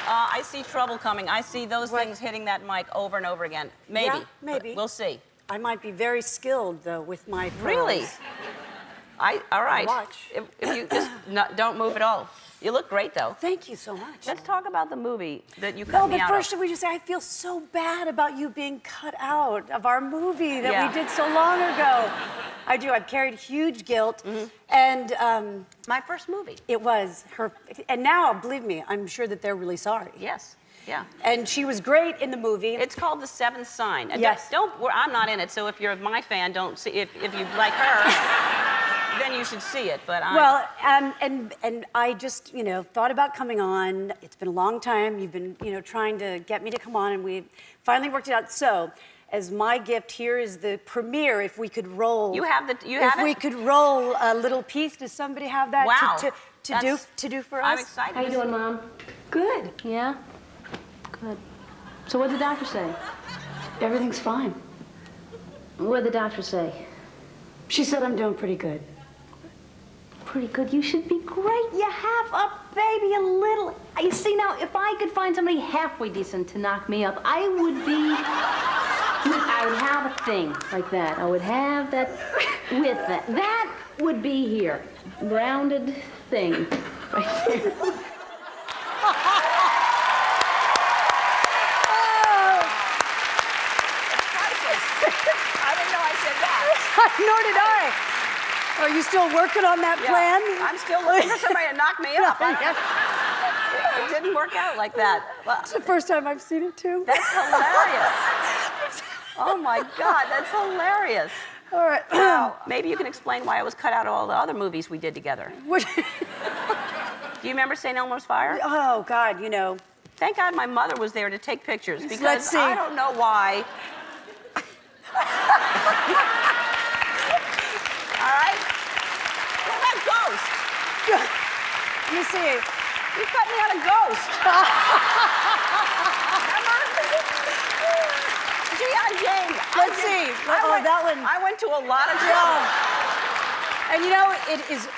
I see trouble coming. I see those things hitting that mic over and over again. Maybe. Yeah, maybe. We'll see. I might be very skilled, though, with my pearls. Really? All right. Watch. If you just don't move at all. You look great, though. Thank you so much. Let's talk about the movie that you cut me out of. No, but first, should we just say, I feel so bad about you being cut out of our movie that we did so long ago. I do. I've carried huge guilt. And my first movie. It was her. And now, believe me, I'm sure that they're really sorry. Yes. Yeah. And she was great in the movie. It's called The Seventh Sign. And yes. I'm not in it, so if you're my fan, don't see. If you like her, then you should see it. But well, and I just thought about coming on. It's been a long time. You've been trying to get me to come on, and we finally worked it out. So, as my gift, here is the premiere. If we could roll. If we could roll a little piece, does somebody have that? Wow. To do for us? I'm excited. How you doing, Mom? Good. Yeah? Good. So what did the doctor say? Everything's fine. What did the doctor say? She said I'm doing pretty good. Pretty good. You should be great. You have a baby, a little. You see, now, if I could find somebody halfway decent to knock me up, I would have a thing like that. I would have that with that. That would be here. Rounded thing right there. Nor did I. Are you still working on that plan? I'm still looking for somebody to knock me up. It didn't work out like that. It's the first time I've seen it, too. That's hilarious. Oh, my God, that's hilarious. All right. Now, maybe you can explain why I was cut out of all the other movies we did together. What? Do you remember St. Elmo's Fire? Oh, God, Thank God my mother was there to take pictures, Let's because see. I don't know why. All right? What about Ghost? You see. You cut me out of Ghost. G.I. Jane. Let's see. That one. I went to a lot of trouble. And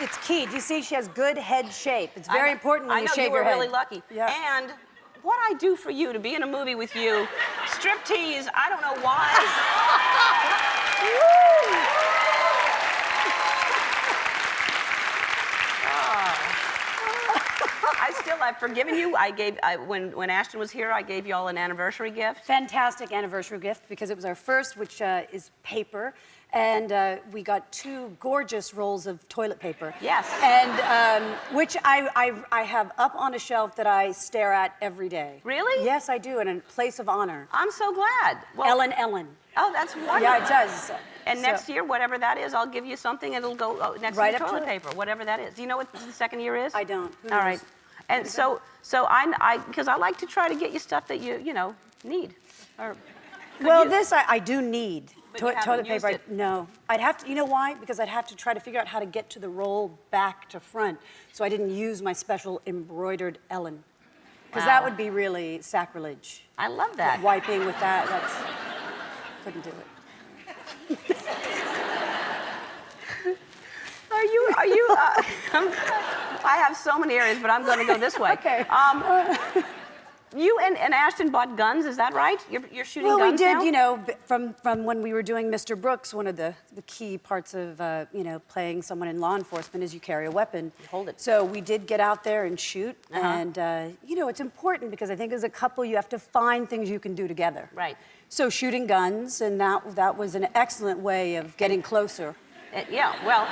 it's key. Do you see she has good head shape? It's very important when you shave your head. I know, you were really lucky. Yeah. And what I do for you to be in a movie with you, striptease, I don't know why. I've forgiven you. When Ashton was here, I gave you all an anniversary gift. Fantastic anniversary gift, because it was our first, which is paper. And we got 2 gorgeous rolls of toilet paper. Yes. And which I have up on a shelf that I stare at every day. Really? Yes, I do, in a place of honor. I'm so glad. Well, Ellen. Oh, that's wonderful. Yeah, it does. And next year, whatever that is, I'll give you something, and it'll go next to the toilet paper, whatever that is. Do you know what the second year is? I don't. Who All knows? right. And so because I like to try to get you stuff that you need. Well, this I do need. Toilet paper. It. No. I'd have to, you know why? Because I'd have to try to figure out how to get to the roll back to front. So I didn't use my special embroidered Ellen. Because that would be really sacrilege. I love that. Wiping with that, couldn't do it. Are you, I have so many areas, but I'm going to go this way. Okay. You and Ashton bought guns, is that right? You're shooting guns now? Well, we now? did, from when we were doing Mr. Brooks, one of the key parts of, playing someone in law enforcement is you carry a weapon. You hold it. So we did get out there and shoot. And, it's important because I think as a couple, you have to find things you can do together. Right. So shooting guns, and that was an excellent way of getting closer. Yeah, well,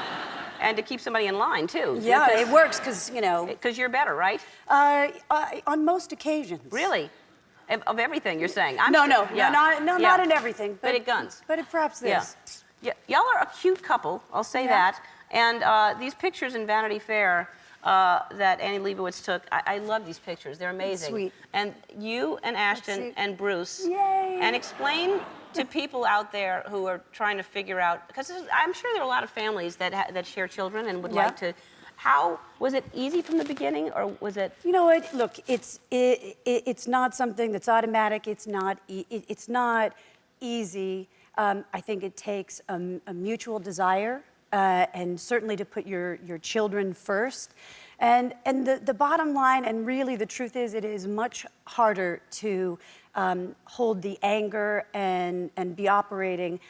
and to keep somebody in line, too. Yeah, it works because, Because you're better, right? On most occasions. Really? Of everything you're saying? Not in everything. But at guns. But perhaps this. Yeah. Y'all are a cute couple, I'll say that. And these pictures in Vanity Fair that Annie Leibovitz took, I love these pictures. They're amazing. Sweet. And you and Ashton and Bruce. Yay. And explain to people out there who are trying to figure out, because I'm sure there are a lot of families that share children and would like to. How was it easy from the beginning, or was it? You know what? Look, it's not something that's automatic. It's not easy. I think it takes a mutual desire, and certainly to put your children first. And the bottom line, and really the truth is, it is much harder to hold the anger and be operating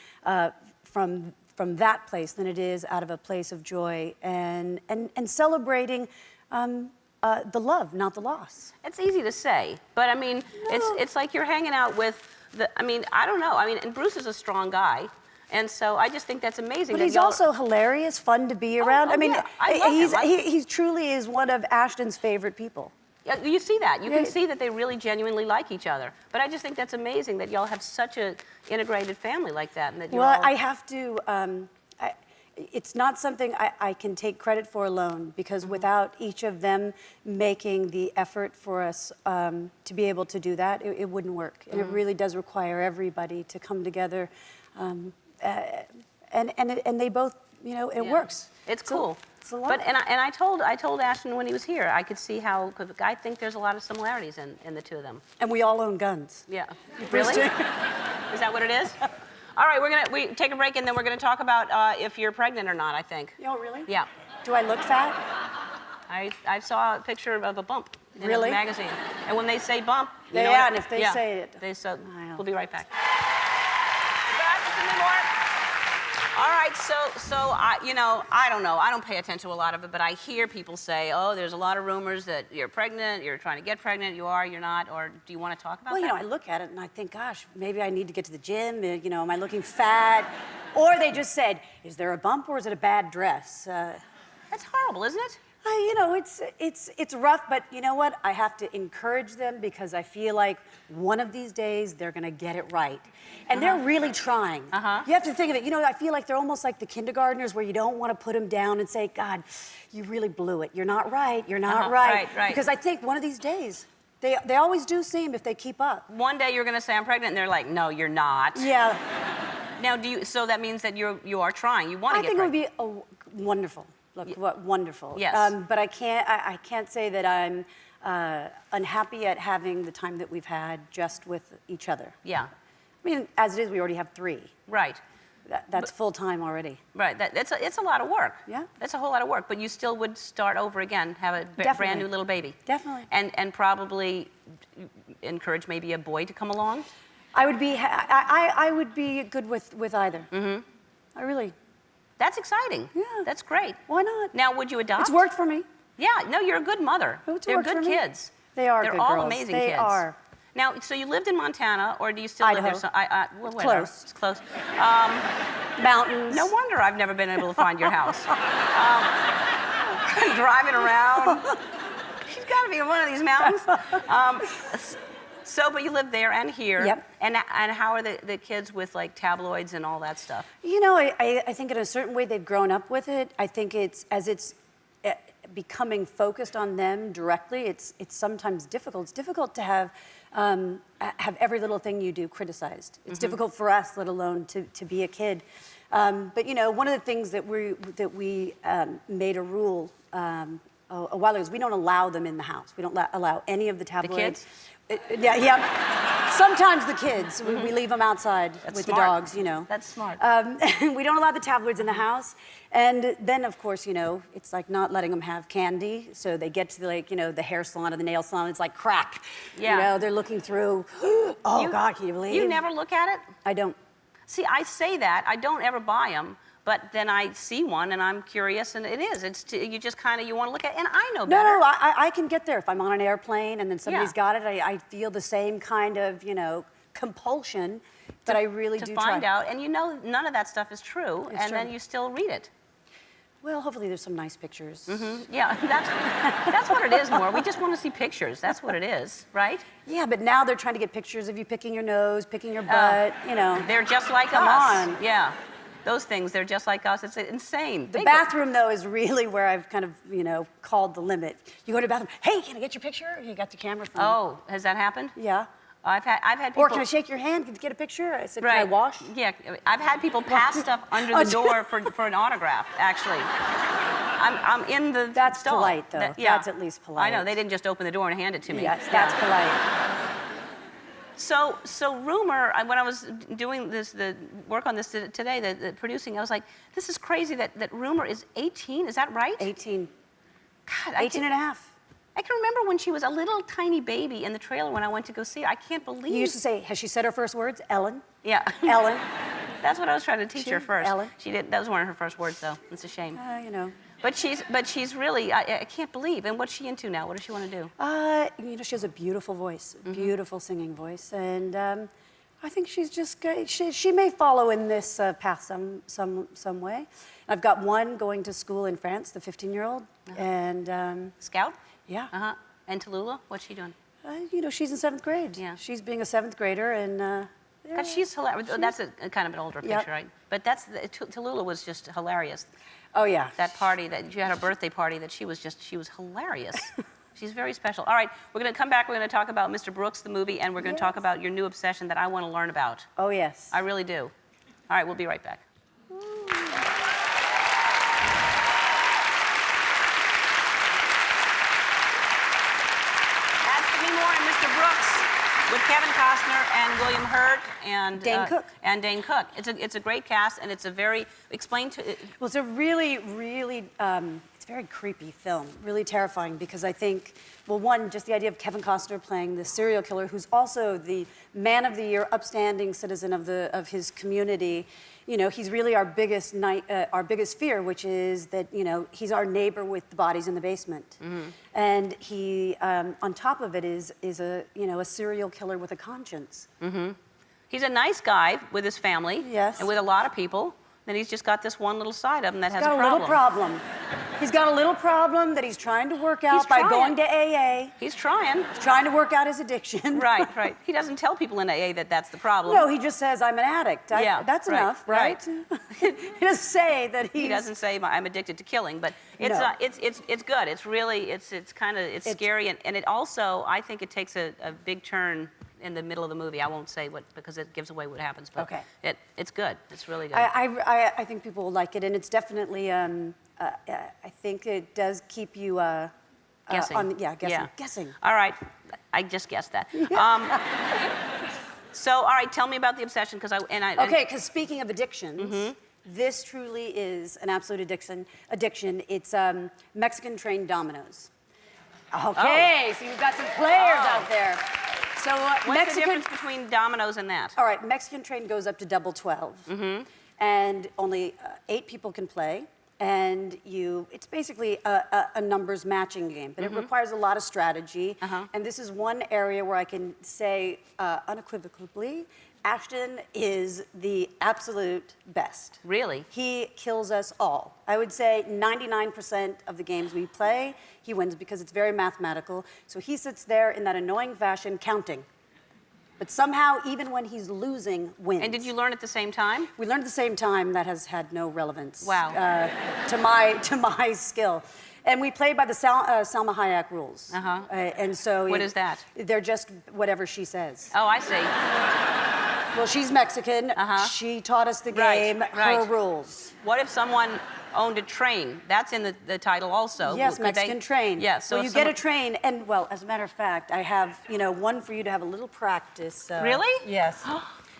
from that place than it is out of a place of joy and celebrating the love, not the loss. It's easy to say, but I mean, it's like you're hanging out with I mean, I don't know. I mean, and Bruce is a strong guy. And so I just think that's amazing. But he's also hilarious, fun to be around. I mean, yeah. I love him. he truly is one of Ashton's favorite people. Yeah, you see that. You can see that they really genuinely like each other. But I just think that's amazing that y'all have such an integrated family like that. And that I have to, it's not something I can take credit for alone, because without each of them making the effort for us to be able to do that, it wouldn't work. And it really does require everybody to come together. And they both, it works. It's cool. It's a lot. But I told Ashton when he was here, I could see how, because I think there's a lot of similarities in the two of them. And we all own guns. Yeah. Really? Is that what it is? All right, we take a break, and then we're gonna talk about if you're pregnant or not, I think. Oh, really? Yeah. Do I look fat? I saw a picture of a bump in Really? a magazine. And when they say bump, you know Yeah, and if they say it. We'll be right back. Back with Demi Moore. All right, so I don't know. I don't pay attention to a lot of it, but I hear people say, oh, there's a lot of rumors that you're pregnant, you're trying to get pregnant, you are, you're not, or do you want to talk about that? Well, I look at it and I think, gosh, maybe I need to get to the gym, am I looking fat? Or they just said, is there a bump or is it a bad dress? That's horrible, isn't it? It's rough, but you know what? I have to encourage them, because I feel like one of these days they're gonna get it right. And they're really trying. You have to think of it, I feel like they're almost like the kindergartners, where you don't want to put them down and say, God, you really blew it. You're not right, you're not right. Right. Because I think one of these days, they always do seem, if they keep up. One day you're gonna say I'm pregnant, and they're like, no, you're not. Yeah. Now, so that means that you are trying, you want to get pregnant. I think it would be wonderful. Look, what wonderful. Yes. But I can't say that I'm unhappy at having the time that we've had just with each other. Yeah. I mean, as it is, we already have 3. Right. That's full time already. Right. It's a lot of work. Yeah. That's a whole lot of work, but you still would start over again, have a brand new little baby. Definitely. And probably encourage maybe a boy to come along. I would be good with either. Mm-hmm. I really. That's exciting. Yeah. That's great. Why not? Now, would you adopt? It's worked for me. Yeah. No, you're a good mother. They're good kids. They are. They're good all girls. amazing they kids. They are. Now, so you lived in Montana, or do you still Idaho. live there? Well, Close. It's close. Mountains. No wonder I've never been able to find your house. Driving around. She's got to be in one of these mountains. But you live there and here. Yep. And how are the kids with like tabloids and all that stuff? I think in a certain way they've grown up with it. I think it's becoming focused on them directly. It's sometimes difficult. It's difficult to have every little thing you do criticized. It's difficult for us, let alone to be a kid. But one of the things that we made a rule a while ago is we don't allow them in the house. We don't allow any of the tabloids. The kids? Yeah. Sometimes the kids. We leave them outside with smart. the dogs, That's smart. We don't allow the tabloids in the house. And then, of course, it's like not letting them have candy. So they get to the hair salon or the nail salon. It's like crack. Yeah. They're looking through. God, can you believe? You never look at it? I don't. See, I say that. I don't ever buy them. But then I see one and I'm curious, and it is. You just kind of, you want to look at it, and I know better. No, I can get there. If I'm on an airplane and then somebody's got it, I feel the same kind of, compulsion, but I really do try. To find out, and none of that stuff is true, It's true. then you still read it. Well, hopefully there's some nice pictures. Mm-hmm. Yeah, that's what it is more. We just want to see pictures. That's what it is, right? Yeah, but now they're trying to get pictures of you picking your nose, picking your butt, They're just like Come us. on. Yeah. Those things, they're just like us. It's insane. The bathroom, though, is really where I've kind of, called the limit. You go to the bathroom, hey, can I get your picture? You got the camera phone. Oh, has that happened? Yeah. I've had people. Or can I shake your hand? Can you get a picture? I said, Right. Can I wash? Yeah, I've had people pass stuff under the door for an autograph, actually. I'm in the That's stall. polite, though. That's at least polite. I know, they didn't just open the door and hand it to me. Yes, that's polite. So rumor, when I was doing the work on this today, the producing, I was like, this is crazy that rumor is 18, is that right? 18. God, 18 and a half. I can remember when she was a little tiny baby in the trailer when I went to go see her. I can't believe. You used to say, has she said her first words? Ellen? Yeah. Ellen. That's what I was trying to teach her first. Ellen. She did. That was one of her first words, though. It's a shame. You know. But she's really. I can't believe. And what's she into now? What does she want to do? You know, she has a beautiful voice, beautiful singing voice, and I think she's just she may follow in this path some way. I've got one going to school in France, the 15-year-old, and Scout. yeah. And Tallulah, what's she doing? You know, she's in 7th grade. Yeah. She's being a 7th grader, and Because she's hilarious. That's a kind of an older picture, Yep. right? But Tallulah was just hilarious. oh yeah. That party that you had, a birthday party that she was hilarious. She's very special. All right, we're going to come back. We're going to talk about Mr. Brooks, the movie, and we're going to talk about your new obsession that I want to learn about. Oh yes. I really do. All right, we'll be right back. That's Demi Moore and Mr. Brooks with Kevin Costner and William Hurt and Dane Cook. And Dane Cook. It's a great cast, and it's a very Well, it's a really, really, it's a very creepy film, really terrifying, because I think, well, one, just the idea of Kevin Costner playing the serial killer, who's also the man of the year, upstanding citizen of his community. You know, he's really our biggest fear, which is that, you know, he's our neighbor with the bodies in the basement. And he, on top of it, is a, you know, a serial killer with a conscience. He's a nice guy with his family. Yes. And with a lot of people. Then he's just got this one little side of him that has a Got a little problem. He's got a little problem that he's trying to work out by going to AA. He's trying. He's trying to work out his addiction. Right, right. He doesn't tell people in AA that that's the problem. No, he just says, I'm an addict. Yeah, that's right, enough, right? he doesn't say that He doesn't say I'm addicted to killing, but it's No. it's good. It's really it's scary, and it also, I think it takes a big turn in the middle of the movie. I won't say what, because it gives away what happens, but Okay. it's good. It's really good. I think people will like it, and it's definitely, I think it does keep you Guessing. Guessing. All right, I just guessed that. So, all right, tell me about the obsession, because Okay, because speaking of addictions, this truly is an absolute addiction. It's Mexican trained Dominoes. Okay, so you've got some players out there. So What's the difference between Dominoes and that? All right, Mexican train goes up to double 12. And only 8 people can play. And it's basically a numbers matching game, but it requires a lot of strategy. And this is one area where I can say unequivocally, Ashton is the absolute best. Really? He kills us all. I would say 99% of the games we play, he wins because it's very mathematical. So he sits there in that annoying fashion counting. But somehow, even when he's losing, wins. And did you learn at the same time? We learned at the same time. That has had no relevance. Wow. To my skill. And we played by the Salma Hayek rules. And so What is that? They're just whatever she says. Oh, I see. Well, she's Mexican. She taught us the game, Right. her rules. What if someone owned a train? That's in the title also. Yes, Could Mexican train. Yes. So you get a train, and well, as a matter of fact, I have one for you to have a little practice. Really? Yes.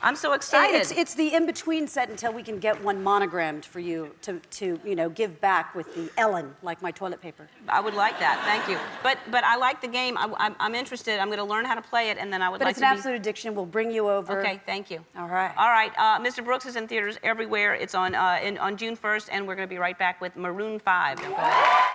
I'm so excited. It's the in-between set until we can get one monogrammed for you to give back with the Ellen, like my toilet paper. I would like that. Thank you. But I like the game. I'm interested. I'm going to learn how to play it, and then I would But like it's to an absolute addiction. We'll bring you over. Okay, thank you. All right. All right. Mr. Brooks is in theaters everywhere. It's on June 1st, and we're going to be right back with Maroon 5.